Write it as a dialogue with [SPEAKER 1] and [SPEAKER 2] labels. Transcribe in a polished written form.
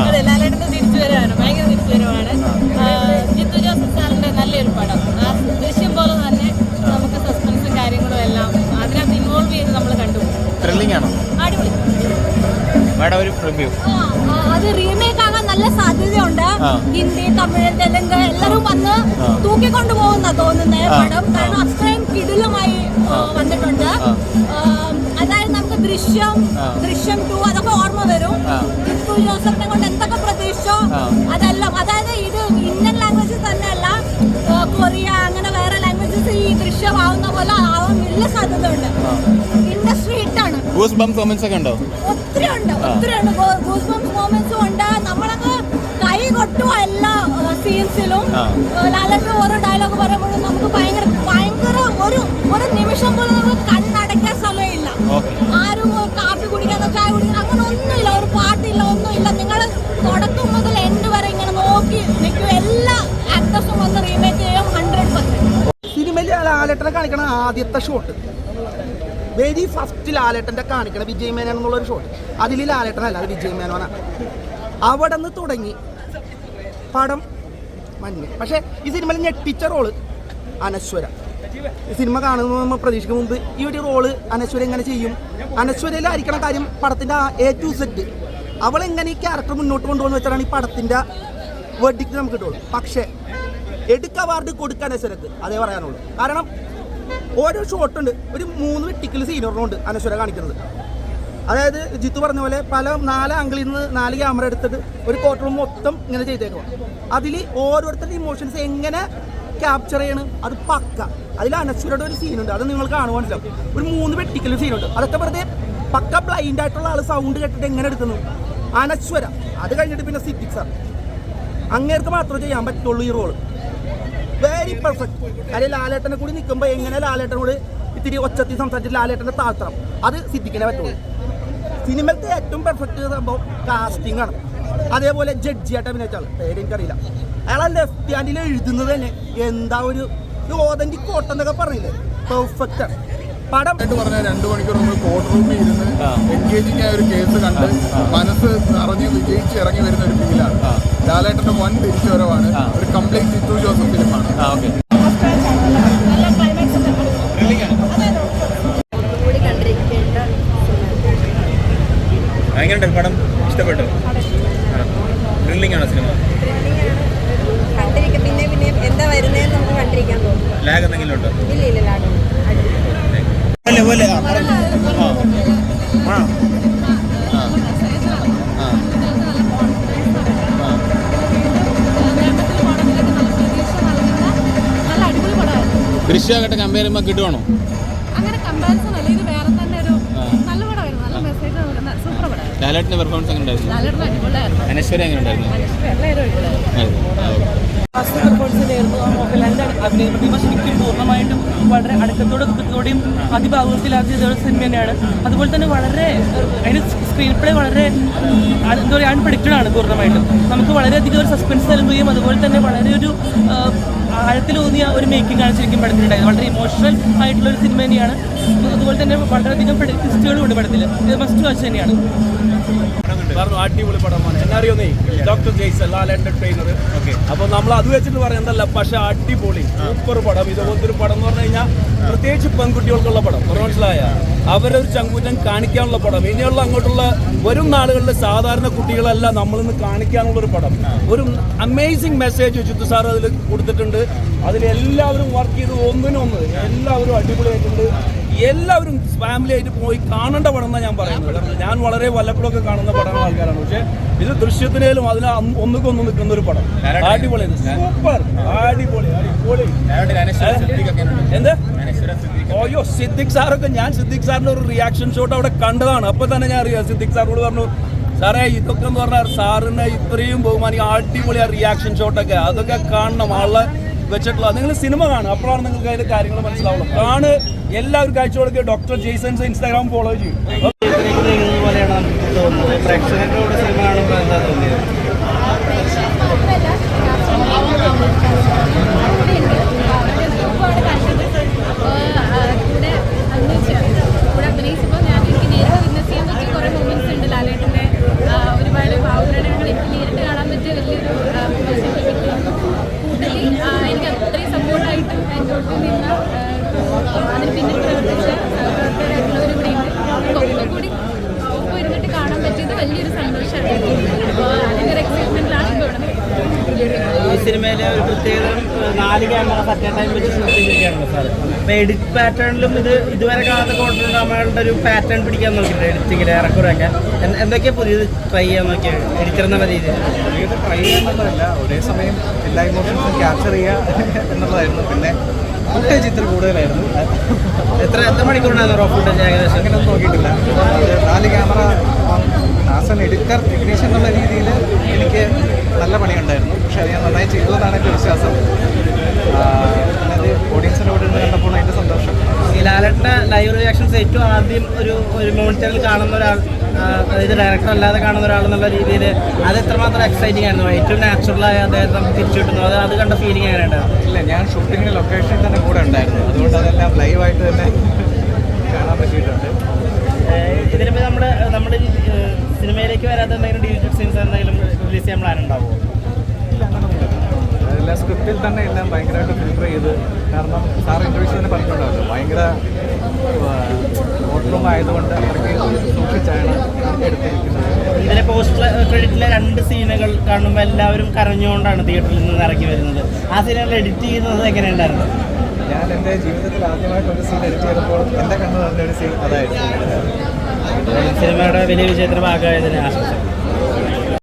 [SPEAKER 1] അതെ, ലാലേട്ടന്റെ തിരിച്ചുവരവാണ്, ഭയങ്കര തിരിച്ചുവരവാണ്. ജിത്തു ജോസഫ് സാറിന്റെ നല്ലൊരു പടം. ആ ദൃശ്യം പോലെ തന്നെ നമുക്ക് സസ്പെൻസും കാര്യങ്ങളും എല്ലാം അതിനകത്ത് ഇൻവോൾവ് ചെയ്ത് നമ്മൾ കണ്ടു.
[SPEAKER 2] ത്രില്ലിംഗ് ആണോ?
[SPEAKER 1] അടിപൊളി.
[SPEAKER 3] അത് റീമേക്ക് ആകാൻ നല്ല സാധ്യതയുണ്ട്. ഹിന്ദി, തമിഴ്, തെലുങ്ക് എല്ലാവരും വന്ന് തൂക്കിക്കൊണ്ടു പോകുന്ന തോന്നുന്നത് പടം. കാരണം അത്രയും കിടിലമായി വന്നിട്ടുണ്ട്. അതായത് നമുക്ക് ദൃശ്യം 2 അതൊക്കെ ഓർമ്മ വരും. ജിത്തു ജോസഫിനെ കൊണ്ട് എന്തൊക്കെ പ്രതീക്ഷിച്ചോ അതെല്ലാം. അതായത് ഇത് ഇന്ത്യൻ ലാംഗ്വേജസ് തന്നെയല്ല, കൊറിയ അങ്ങനെ വേറെ ലാംഗ്വേജസ് ഈ ദൃശ്യമാവുന്ന പോലെ ആവാൻ വലിയ സാധ്യതയുണ്ട്. ഇൻഡസ്ട്രി ഹിറ്റാണ്.
[SPEAKER 2] ഗൂസ് ബംപ്സ് മൊമെന്റ്സ് ഒക്കെ ഉണ്ടോ?
[SPEAKER 3] ഒത്തിരി ഉണ്ട്. ഗൂസ് ബംപ്സ് മൊമെന്റ്സും ഉണ്ട്. നമ്മളങ്ങ് കൈ കൊട്ടുക എല്ലാ സീൻസിലും. ലാലേട്ടൻ ഓരോ ഡയലോഗ് പറയുമ്പോഴും നമുക്ക് ഭയങ്കര ഒരു നിമിഷം പോലും നമുക്ക് കണ്ണടയ്ക്കാൻ സമയമില്ല. ആരും കാപ്പി കുടിക്കാനോ ചായ കുടിക്കാനോ അങ്ങനെ ഒന്നുമില്ല. ഒരു പാട്ടില്ല, ഒന്നുമില്ല. നിങ്ങൾ തുടക്കം മുതൽ എൻഡ് വരെ ഇങ്ങനെ നോക്കി നിൽക്കും. എല്ലാ ആക്ടേഴ്സും വന്ന് റീമേക്ക് ചെയ്യും 100%.
[SPEAKER 4] സിനിമയിൽ ലാലേട്ടനെ കാണിക്കണ ആദ്യത്തെ ഷോട്ട്, വെരി ഫസ്റ്റ് ലാലേട്ടൻ്റെ കാണിക്കണ വിജയ് മേനോൻ എന്നുള്ളൊരു ഷോട്ട്. അതിൽ ലാലേട്ടനല്ല, അത് വിജയ് മേനോനാണ്. അവിടെ നിന്ന് തുടങ്ങി പടം മഞ്ഞ്. പക്ഷേ ഈ സിനിമയിൽ ഞെട്ടിച്ച റോള് അനശ്വര. ഈ സിനിമ കാണുമ്പോൾ നമ്മൾ പ്രതീക്ഷിക്കും മുമ്പ് ഈ ഒരു റോള് അനശ്വര എങ്ങനെ ചെയ്യും, അനശ്വരയിലായിരിക്കണം കാര്യം പടത്തിൻ്റെ A to Z. അവളെങ്ങനെ ഈ ക്യാരക്ടർ മുന്നോട്ട് കൊണ്ടുപോകുന്ന വെച്ചാലാണ് ഈ പടത്തിൻ്റെ വെർഡിക്റ്റ് നമുക്ക് കിട്ടുള്ളൂ. പക്ഷേ എടുക്ക അവാർഡ് കൊടുക്കാൻ അനശ്വരക്ക് അതേ പറയാനുള്ളൂ. കാരണം ഓരോ ഷോട്ടുണ്ട്, ഒരു 3 വെട്ടിക്കൽ സീനറിനുണ്ട് അനശ്വര കാണിക്കുന്നത്. അതായത് ജിത്തു പറഞ്ഞ പോലെ 4 ആംഗിളിൽ നിന്ന് 4 ക്യാമറ എടുത്തിട്ട് ഒരു ക്വാർട്ടർ മൊത്തം ഇങ്ങനെ ചെയ്തേക്കുക. അതിൽ ഓരോരുത്തരുടെ ഇമോഷൻസ് എങ്ങനെ ക്യാപ്ചർ ചെയ്യണം അത് പക്ക. അതിൽ അനശ്വരയുടെ ഒരു സീനുണ്ട്, അത് നിങ്ങൾ കാണുക മനസ്സിലാവും. ഒരു 3 വെട്ടിക്കൽ സീനുണ്ട്. അതൊക്കെ വെറുതെ പക്ക ബ്ലൈൻഡ് ആയിട്ടുള്ള ആൾ സൗണ്ട് കേട്ടിട്ട് എങ്ങനെ എടുക്കുന്നു അനശ്വര. അത് കഴിഞ്ഞിട്ട് പിന്നെ സിദ്ദിഖ് സാർ, അങ്ങേർക്ക് മാത്രമേ ചെയ്യാൻ പറ്റുള്ളൂ ഈ റോള്. Very perfect. കാര്യം ലാലേട്ടനെ കൂടി നിൽക്കുമ്പോൾ എങ്ങനെ ലാലേട്ടനോട് ഇത്തിരി ഒച്ചത്തിൽ സംസാരിച്ചിട്ട് ലാലേട്ടൻ്റെ താഴ്ത്തണം, അത് സിദ്ദിഖിനെ പറ്റുള്ളൂ. സിനിമത്തെ ഏറ്റവും പെർഫെക്റ്റ് സംഭവം കാസ്റ്റിംഗ് ആണ്. അതേപോലെ ജഡ്ജിയായിട്ട് അഭിനയിച്ചാൽ പേര് എനിക്കറിയില്ല, അയാളെ ലെഫ്റ്റ് ഹാൻഡിൽ എഴുതുന്നത് തന്നെ എന്താ ഒരു ഓതന്റിക് കോട്ട എന്നൊക്കെ പറഞ്ഞില്ലേ, പെർഫെക്റ്റ് ആണ് പടം.
[SPEAKER 5] പറഞ്ഞാൽ 2 മണിക്കൂർ നമ്മൾ കോർട്ട് റൂമിൽ ഇരുന്ന് എൻഗേജിങ് ആയ ഒരു കേസ് കണ്ട് മനസ്സ് നിറഞ്ഞ് വിജയിച്ച് ഇറങ്ങി വരുന്ന ഒരു ഫീലാണ്. ലാലേട്ടന്റെ വൻ തിരിച്ചുവരവാണ്. ഒരു കംപ്ലീറ്റ് ജിത്തു ജോസഫ് ഫിലിമാണ്.
[SPEAKER 2] എങ്ങനെയുണ്ട് പടം? ഇഷ്ടപ്പെട്ടു? ത്രില്ലിംഗ് ആണോ സിനിമ?
[SPEAKER 3] പിന്നെ എന്താ വരുന്നതെന്ന് നമുക്ക് കണ്ടിരിക്കാൻ തോന്നും.
[SPEAKER 2] ലാഗ് എന്തെങ്കിലും ഉണ്ടോ?
[SPEAKER 3] ഇല്ല ലാഗ്
[SPEAKER 2] ദൃശ്യമായിട്ട് കമ്പയർ ചെയ്യുമ്പോൾ കിട്ടുവാണോ?
[SPEAKER 1] അങ്ങനെ കമ്പാരിസൺ അല്ല, ഇത് വേറെ തന്നെ ഒരു നല്ല പടമായിരുന്നു. നല്ല മെസ്സേജ്, സൂപ്പർ പടമായിരുന്നു.
[SPEAKER 2] ലാലേട്ടൻ്റെ പെർഫോമൻസ് എങ്ങനെ ഉണ്ടായിരുന്നു?
[SPEAKER 1] ലാലേട്ടൻ അടിപൊളിയായിരുന്നു.
[SPEAKER 2] അനശ്വര എങ്ങനെ ഉണ്ടായിരുന്നു?
[SPEAKER 6] മോഹൻലാലിന്റെ അഭിനയ ശരിക്കും പൂർണ്ണമായിട്ടും വളരെ അടക്കത്തോടെയും അതിഭാവത്തിലാക്കിയ സിനിമ തന്നെയാണ്. അതുപോലെ തന്നെ വളരെ അതിന് സ്ക്രീൻ പ്ലേ വളരെ എന്താ പറയുക അൺപ്രഡിക്റ്റഡ് ആണ് പൂർണ്ണമായിട്ടും. നമുക്ക് വളരെയധികം ഒരു സസ്പെൻസ് നൽകുകയും അതുപോലെ തന്നെ വളരെ ഒരു ആഴത്തിലൂന്നിയ ഒരു മേക്കിംഗ് ആണ് ശരിക്കും പടത്തിലുണ്ടായത്. വളരെ ഇമോഷണൽ ആയിട്ടുള്ള ഒരു സിനിമ തന്നെയാണ്. അതുപോലെ തന്നെ വളരെയധികം ട്വിസ്റ്റുകളും ഉണ്ട് പടത്തിൽ. ഇത് മസ്റ്റ് വാച്ച് തന്നെയാണ്.
[SPEAKER 7] അടിപൊളി പടമാണ്. എന്നറിയോന്നേ, ഡോക്ടർ ജെയ്സൺ ലാലേട്ടൻ്റെ ട്രെയിനർ. അപ്പോൾ നമ്മൾ അത് വെച്ചിട്ട് പറയുന്നതല്ല, പക്ഷെ അടിപൊളി സൂപ്പർ പടം. ഇതുപോലത്തെ ഒരു പടം എന്ന് പറഞ്ഞു കഴിഞ്ഞാൽ പ്രത്യേകിച്ച് പെൺകുട്ടികൾക്കുള്ള പടം, മനസ്സിലായ അവരൊരു ചങ്കൂറ്റം കാണിക്കാനുള്ള പടം. ഇനിയുള്ള അങ്ങോട്ടുള്ള വരും നാളുകളിൽ സാധാരണ കുട്ടികളല്ല നമ്മളിന്ന് കാണിക്കാനുള്ളൊരു പടം. ഒരു അമേസിങ് മെസ്സേജ് ജിത്തു സാർ അതിൽ കൊടുത്തിട്ടുണ്ട്. അതിലെല്ലാവരും വർക്ക് ചെയ്ത് ഒന്നിനൊന്ന് എല്ലാവരും അടിപൊളിയായിട്ടുണ്ട്. എല്ലാവരും ഫാമിലി ആയിട്ട് പോയി കാണേണ്ട പടം എന്നാണ് ഞാൻ പറയുന്നത്. കാരണം ഞാൻ വളരെ വല്ലപ്പോഴൊക്കെ കാണുന്ന പടങ്ങൾ ആൾക്കാരാണ്. പക്ഷേ ഇത് ദൃശ്യത്തിനേലും അതിന് ഒന്നുകൊന്ന് നിൽക്കുന്ന ഒരു പടം. അടിപൊളി, സൂപ്പർ, അടിപൊളി അടിപൊളി. എന്ത് ഓയോ സിദ്ദിഖ് സാറൊക്കെ, ഞാൻ സിദ്ദിഖ് സാറിൻ്റെ ഒരു റിയാക്ഷൻ ഷോട്ട് അവിടെ കണ്ടതാണ്. അപ്പോൾ തന്നെ ഞാൻ അറിയാം, സിദ്ദിഖ് സാറിനോട് പറഞ്ഞു, സാറേ ഇതൊക്കെ എന്ന് പറഞ്ഞാൽ സാറിന് ഇത്രയും ബഹുമാനിക്കും, അടിപൊളി ആ റിയാക്ഷൻ ഷോട്ടൊക്കെ അതൊക്കെ കാണണം. ആളെ വെച്ചിട്ടുള്ള നിങ്ങൾ സിനിമ കാണും, അപ്പോഴാണ് നിങ്ങൾക്ക് അതിൻ്റെ കാര്യങ്ങൾ മനസ്സിലാവുള്ളൂ. കാണുക, എല്ലാവരും കാഴ്ച കൊടുക്കുക. ഡോക്ടർ ജെയ്സൺസ് ഇൻസ്റ്റാഗ്രാം ഫോളോ ചെയ്യും.
[SPEAKER 4] പ്രേക്ഷകരുടെ സിനിമ കാണുമ്പോൾ എന്താ തോന്നിയത്?
[SPEAKER 1] കൂടെ അഭിനയിച്ചപ്പോൾ എനിക്ക് നേരിട്ട് വിറ്റ്നസ് ചെയ്യാൻ പറ്റിയ കുറേ മൂമെന്റ്സ് ഉണ്ട്. ലാലേട്ടൻ്റെ ഒരുപാട് ഭാവപ്രകടനങ്ങൾ അപ്പോൾ അതിൻ്റെ ഒരു എക്സൈറ്റ്മെൻറ്റിലാണ് ഇപ്പോൾ ഇവിടെ നിൽക്കുന്നത്.
[SPEAKER 8] ഈ സിനിമയിലെ ഒരു പ്രത്യേകത 4 ക്യാമറ അറ്റ് ടൈം വെച്ച് ഷൂട്ട് ചെയ്തിരിക്കുകയാണല്ലോ സാർ. അപ്പോൾ എഡിറ്റ് പാറ്റേണിലും ഇതുവരെ കാണാത്ത കോട്ടൺ ഡ്രാമകളുടെ ഒരു പാറ്റേൺ പിടിക്കാൻ നോക്കിയിട്ടുണ്ട് എഡിറ്റിങ്ങിൽ ഏറെക്കുറെയൊക്കെ. എന്തൊക്കെയാണ് പുതിയത് ട്രൈ ചെയ്യാൻ നോക്കിയത് എഡിറ്റർ എന്നുള്ള രീതിയിൽ?
[SPEAKER 2] ഇത് ട്രൈ ചെയ്യുന്നുള്ളതല്ല, ഒരേ സമയം എല്ലാ ഇമോഷൻസും ക്യാപ്ചർ ചെയ്യുക എന്നുള്ളതായിരുന്നു. പിന്നെ ഫുട്ടേജ് ഇത്ര കൂടുതലായിരുന്നു.
[SPEAKER 8] എത്ര മണിക്കൂറിനായിരുന്നു റോ ഫുട്ടേജ് ഏകദേശം?
[SPEAKER 2] അങ്ങനെയൊന്നും നോക്കിയിട്ടില്ല. 4 camera as an editor technician എന്നുള്ള രീതിയിൽ എനിക്ക് നല്ല പണിയുണ്ടായിരുന്നു. പക്ഷെ അത് ഞാൻ നന്നായി ചെയ്തു എന്നാണ് എൻ്റെ വിശ്വാസം. പിന്നെ അത് ഓഡിയൻസിനോട് കണ്ടപ്പോൾ അതിൻ്റെ സന്തോഷം.
[SPEAKER 8] ഈ ലാലേട്ടൻ്റെ ലൈവ് റിയാക്ഷൻസ് ഏറ്റവും ആദ്യം ഒരു മോണിറ്ററിൽ കാണുന്ന ഒരാൾ, അതായത് ഡയറക്ടർ അല്ലാതെ കാണുന്ന ഒരാളെന്നുള്ള രീതിയിൽ അത് എത്രമാത്രം എക്സൈറ്റിംഗ് ആയിരുന്നു? ഏറ്റവും നാച്ചുറലായി അദ്ദേഹത്തെ നമുക്ക് തിരിച്ചു കിട്ടുന്നു. അത് കണ്ട ഫീലിംഗ് എങ്ങനെയുണ്ട്?
[SPEAKER 2] ഇല്ല, ഞാൻ ഷൂട്ടിങ്ങിന് ലൊക്കേഷനിൽ തന്നെ കൂടെ ഉണ്ടായിരുന്നു. അതുകൊണ്ട് അതെല്ലാം ലൈവായിട്ട് തന്നെ കാണാൻ പറ്റിയിട്ടുണ്ട്.
[SPEAKER 8] ഇതിനിപ്പോൾ നമ്മുടെ സിനിമയിലേക്ക് വരാത്ത എന്തെങ്കിലും ഡിജിറ്റൽ സീൻസ് എന്തെങ്കിലും റിലീസ് ചെയ്യാൻ പ്ലാൻ ഉണ്ടാവുമോ?
[SPEAKER 2] അതെല്ലാം സ്ക്രിപ്റ്റിൽ തന്നെ എല്ലാം ഭയങ്കരമായിട്ട് ഫിൽട്ടർ ചെയ്ത്, കാരണം സാർ ഇൻ്റർവ്യൂസ് തന്നെ പറഞ്ഞിട്ടുണ്ടാവല്ലോ, ഭയങ്കര കോർട്ട് ആയതുകൊണ്ട് അത്രയ്ക്ക് സൂക്ഷിച്ചാണ് എടുത്തിരിക്കുന്നത്.
[SPEAKER 8] ഇതിലെ പോസ്റ്റ് ക്രെഡിറ്റിലെ 2 സീനുകൾ കാണുമ്പോൾ എല്ലാവരും കരഞ്ഞുകൊണ്ടാണ് തിയേറ്ററിൽ നിന്ന് ഇറങ്ങി വരുന്നത്. ആ സീനുകൾ എഡിറ്റ് ചെയ്യുന്നത് എങ്ങനെയുണ്ടായിരുന്നു?
[SPEAKER 2] ഞാൻ എൻ്റെ ജീവിതത്തിൽ ആദ്യമായിട്ട് ഒരു സീൻ എഡിറ്റ് ചെയ്തപ്പോൾ എൻ്റെ കണ്ണു നല്ലൊരു സീൻ അതായിരുന്നു.
[SPEAKER 8] സിനിമയുടെ വലിയ വിജയത്തിന് ഭാഗമായതിന് ആശംസ.